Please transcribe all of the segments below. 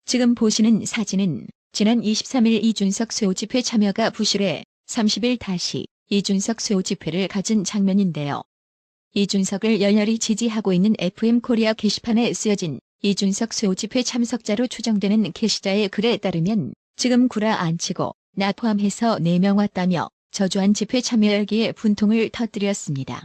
지금 보시는 사진은 지난 23일 이준석 수호집회 참여가 부실해 30일 다시 이준석 수호집회를 가진 장면인데요. 이준석을 열렬히 지지하고 있는 FM코리아 게시판에 쓰여진 이준석 수호집회 참석자로 추정되는 게시자의 글에 따르면 지금 구라 안 치고 나 포함해서 4명 왔다며 저주한 집회 참여 열기에 분통을 터뜨렸습니다.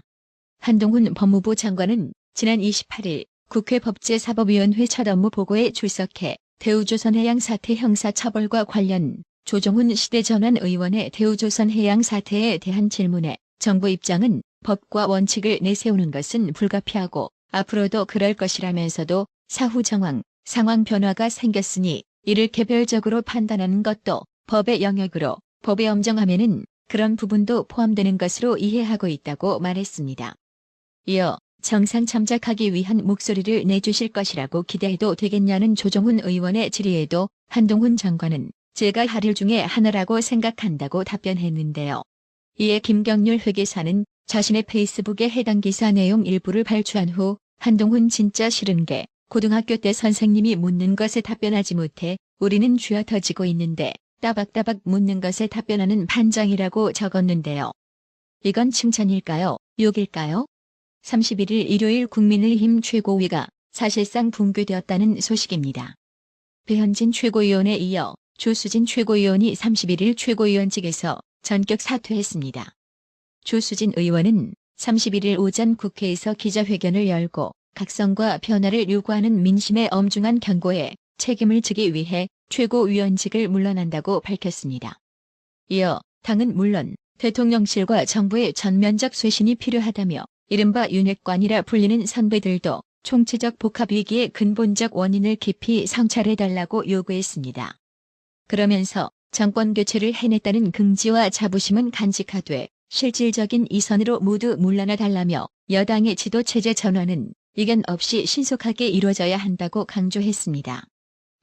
한동훈 법무부 장관은 지난 28일 국회 법제사법위원회 첫 업무 보고에 출석해 대우조선해양 사태 형사처벌과 관련 조정훈 시대전환 의원의 대우조선해양 사태에 대한 질문에 정부 입장은 법과 원칙을 내세우는 것은 불가피하고 앞으로도 그럴 것이라면서도 사후 상황 변화가 생겼으니 이를 개별적으로 판단하는 것도 법의 영역으로 법에 엄정하면은 그런 부분도 포함되는 것으로 이해하고 있다고 말했습니다. 이어 정상 참작하기 위한 목소리를 내주실 것이라고 기대해도 되겠냐는 조정훈 의원의 질의에도 한동훈 장관은 제가 할 일 중에 하나라고 생각한다고 답변했는데요. 이에 김경률 회계사는 자신의 페이스북에 해당 기사 내용 일부를 발췌한 후 한동훈 진짜 싫은 게 고등학교 때 선생님이 묻는 것에 답변하지 못해 우리는 쥐어터지고 있는데 따박따박 묻는 것에 답변하는 반장이라고 적었는데요. 이건 칭찬일까요? 욕일까요? 31일 일요일 국민의힘 최고위가 사실상 붕괴되었다는 소식입니다. 배현진 최고위원에 이어 조수진 최고위원이 31일 최고위원직에서 전격 사퇴했습니다. 조수진 의원은 31일 오전 국회에서 기자회견을 열고 각성과 변화를 요구하는 민심의 엄중한 경고에 책임을 지기 위해 최고위원직을 물러난다고 밝혔습니다. 이어 당은 물론 대통령실과 정부의 전면적 쇄신이 필요하다며 이른바 윤핵관이라 불리는 선배들도 총체적 복합 위기의 근본적 원인을 깊이 성찰해달라고 요구했습니다. 그러면서 정권 교체를 해냈다는 긍지와 자부심은 간직하되 실질적인 이선으로 모두 물러나 달라며 여당의 지도체제 전환은 이견 없이 신속하게 이루어져야 한다고 강조했습니다.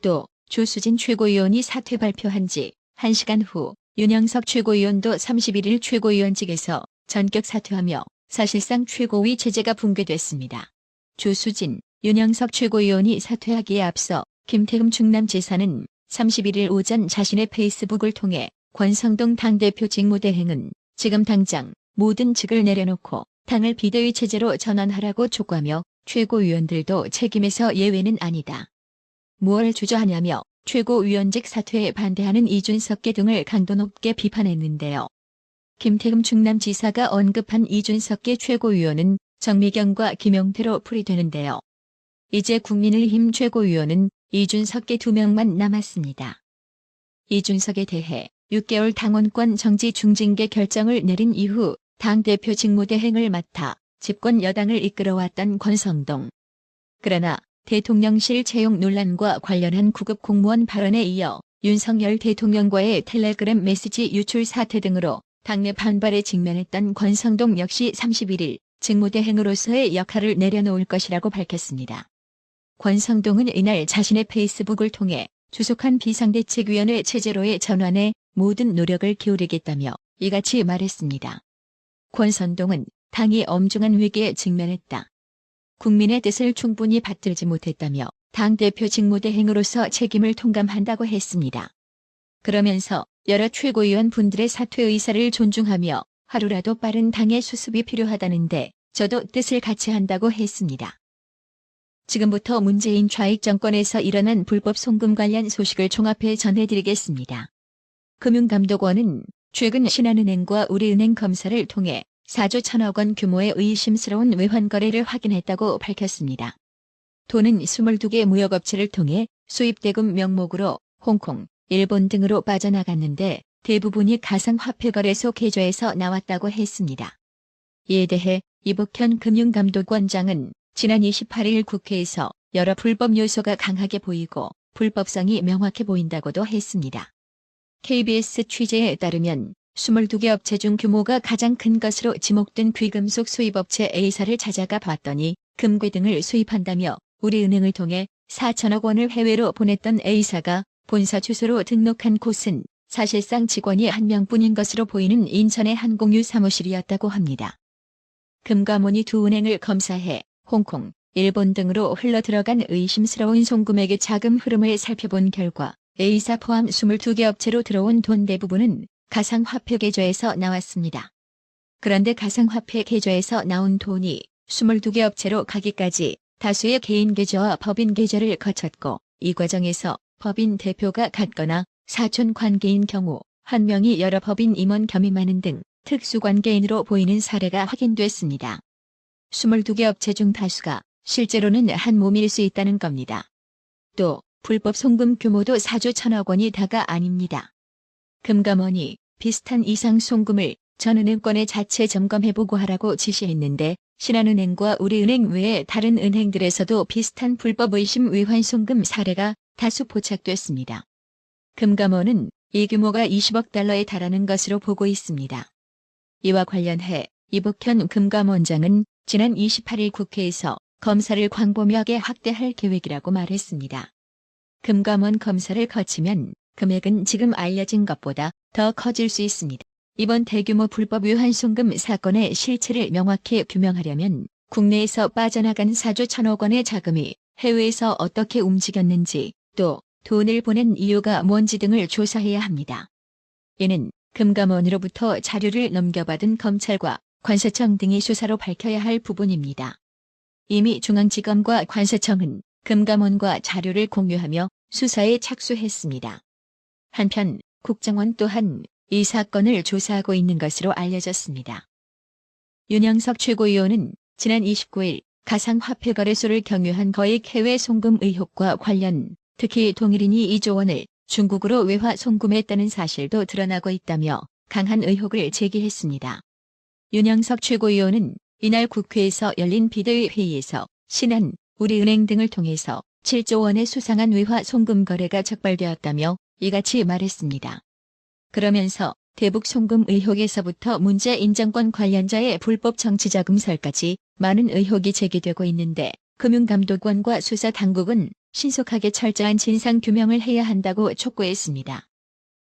또 조수진 최고위원이 사퇴 발표한 지 1시간 후 윤영석 최고위원도 31일 최고위원직에서 전격 사퇴하며 사실상 최고위 체제가 붕괴됐습니다. 조수진, 윤영석 최고위원이 사퇴하기에 앞서 김태흠 충남지사는 31일 오전 자신의 페이스북을 통해 권성동 당대표 직무대행은 지금 당장 모든 직을 내려놓고 당을 비대위 체제로 전환하라고 촉구하며 최고위원들도 책임에서 예외는 아니다. 무엇을 주저하냐며 최고위원직 사퇴에 반대하는 이준석계 등을 강도 높게 비판했는데요. 김태흠 충남지사가 언급한 이준석계 최고위원은 정미경과 김용태로 풀이되는데요. 이제 국민의힘 최고위원은 이준석계 2명만 남았습니다. 이준석에 대해 6개월 당원권 정지 중징계 결정을 내린 이후 당대표 직무대행을 맡아 집권 여당을 이끌어왔던 권성동. 그러나 대통령실 채용 논란과 관련한 구급 공무원 발언에 이어 윤석열 대통령과의 텔레그램 메시지 유출 사태 등으로 당내 반발에 직면했던 권성동 역시 31일 직무대행으로서의 역할을 내려놓을 것이라고 밝혔습니다. 권성동은 이날 자신의 페이스북을 통해 주속한 비상대책위원회 체제로의 전환에 모든 노력을 기울이겠다며 이같이 말했습니다. 권성동은 당이 엄중한 위기에 직면했다. 국민의 뜻을 충분히 받들지 못했다며 당대표 직무대행으로서 책임을 통감한다고 했습니다. 그러면서 여러 최고위원 분들의 사퇴 의사를 존중하며 하루라도 빠른 당의 수습이 필요하다는데 저도 뜻을 같이 한다고 했습니다. 지금부터 문재인 좌익 정권에서 일어난 불법 송금 관련 소식을 종합해 전해드리겠습니다. 금융감독원은 최근 신한은행과 우리은행 검사를 통해 4조 1천억 원 규모의 의심스러운 외환 거래를 확인했다고 밝혔습니다. 돈은 22개 무역업체를 통해 수입대금 명목으로 홍콩, 일본 등으로 빠져나갔는데 대부분이 가상화폐거래소 계좌에서 나왔다고 했습니다. 이에 대해 이복현 금융감독원장은 지난 28일 국회에서 여러 불법 요소가 강하게 보이고 불법성이 명확해 보인다고도 했습니다. KBS 취재에 따르면 22개 업체 중 규모가 가장 큰 것으로 지목된 귀금속 수입업체 A사를 찾아가 봤더니 금괴 등을 수입한다며 우리은행을 통해 4천억 원을 해외로 보냈던 A사가 본사 주소로 등록한 곳은 사실상 직원이 한 명뿐인 것으로 보이는 인천의 한 공유 사무실이었다고 합니다. 금감원이 두 은행을 검사해 홍콩, 일본 등으로 흘러들어간 의심스러운 송금액의 자금 흐름을 살펴본 결과 A사 포함 22개 업체로 들어온 돈 대부분은 가상화폐 계좌에서 나왔습니다. 그런데 가상화폐 계좌에서 나온 돈이 22개 업체로 가기까지 다수의 개인 계좌와 법인 계좌를 거쳤고, 이 과정에서 법인 대표가 같거나 사촌 관계인 경우 한 명이 여러 법인 임원 겸임하는 등 특수관계인으로 보이는 사례가 확인됐습니다. 22개 업체 중 다수가 실제로는 한 몸일 수 있다는 겁니다. 또 불법 송금 규모도 4조 1천억 원이 다가 아닙니다. 금감원이 비슷한 이상 송금을 전 은행권에 자체 점검해보고 하라고 지시했는데, 신한은행과 우리은행 외에 다른 은행들에서도 비슷한 불법 의심 위반 송금 사례가 다수 포착됐습니다. 금감원은 이 규모가 20억 달러에 달하는 것으로 보고 있습니다. 이와 관련해 이복현 금감원장은 지난 28일 국회에서 검사를 광범위하게 확대할 계획이라고 말했습니다. 금감원 검사를 거치면 금액은 지금 알려진 것보다 더 커질 수 있습니다. 이번 대규모 불법 위반 송금 사건의 실체를 명확히 규명하려면 국내에서 빠져나간 4조 1천억 원의 자금이 해외에서 어떻게 움직였는지, 또 돈을 보낸 이유가 뭔지 등을 조사해야 합니다. 이는 금감원으로부터 자료를 넘겨받은 검찰과 관세청 등이 수사로 밝혀야 할 부분입니다. 이미 중앙지검과 관세청은 금감원과 자료를 공유하며 수사에 착수했습니다. 한편 국정원 또한 이 사건을 조사하고 있는 것으로 알려졌습니다. 윤영석 최고위원은 지난 29일 가상화폐 거래소를 경유한 거액 해외 송금 의혹과 관련, 특히 동일인이 2조 원을 중국으로 외화 송금했다는 사실도 드러나고 있다며 강한 의혹을 제기했습니다. 윤영석 최고위원은 이날 국회에서 열린 비대위 회의에서 신한, 우리은행 등을 통해서 7조 원의 수상한 외화 송금 거래가 적발되었다며 이같이 말했습니다. 그러면서 대북 송금 의혹에서부터 문재인 정권 관련자의 불법 정치자금설까지 많은 의혹이 제기되고 있는데, 금융감독원과 수사당국은 신속하게 철저한 진상규명을 해야 한다고 촉구했습니다.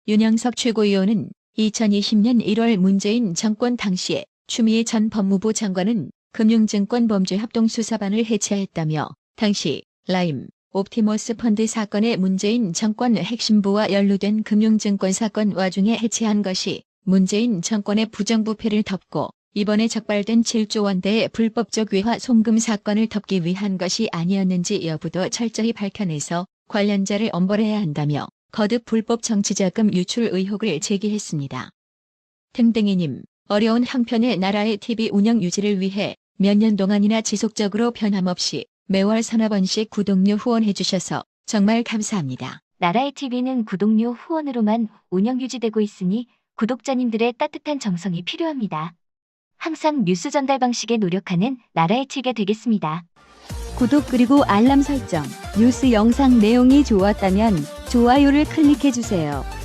윤영석 최고위원은 2020년 1월 문재인 정권 당시에 추미애 전 법무부 장관은 금융증권범죄합동수사반을 해체했다며, 당시 라임, 옵티머스 펀드 사건의 문재인 정권 핵심부와 연루된 금융증권 사건 와중에 해체한 것이 문재인 정권의 부정부패를 덮고 이번에 적발된 7조 원대의 불법적 외화 송금 사건을 덮기 위한 것이 아니었는지 여부도 철저히 밝혀내서 관련자를 엄벌해야 한다며 거듭 불법 정치자금 유출 의혹을 제기했습니다. 탱탱이님, 어려운 형편의 나라의 TV 운영 유지를 위해 몇 년 동안이나 지속적으로 변함없이 매월 서너 번씩 구독료 후원해주셔서 정말 감사합니다. 나라의 TV는 구독료 후원으로만 운영 유지되고 있으니 구독자님들의 따뜻한 정성이 필요합니다. 항상 뉴스 전달 방식에 노력하는 나라의 TV가 되겠습니다. 구독 그리고 알람 설정, 뉴스 영상 내용이 좋았다면 좋아요를 클릭해주세요.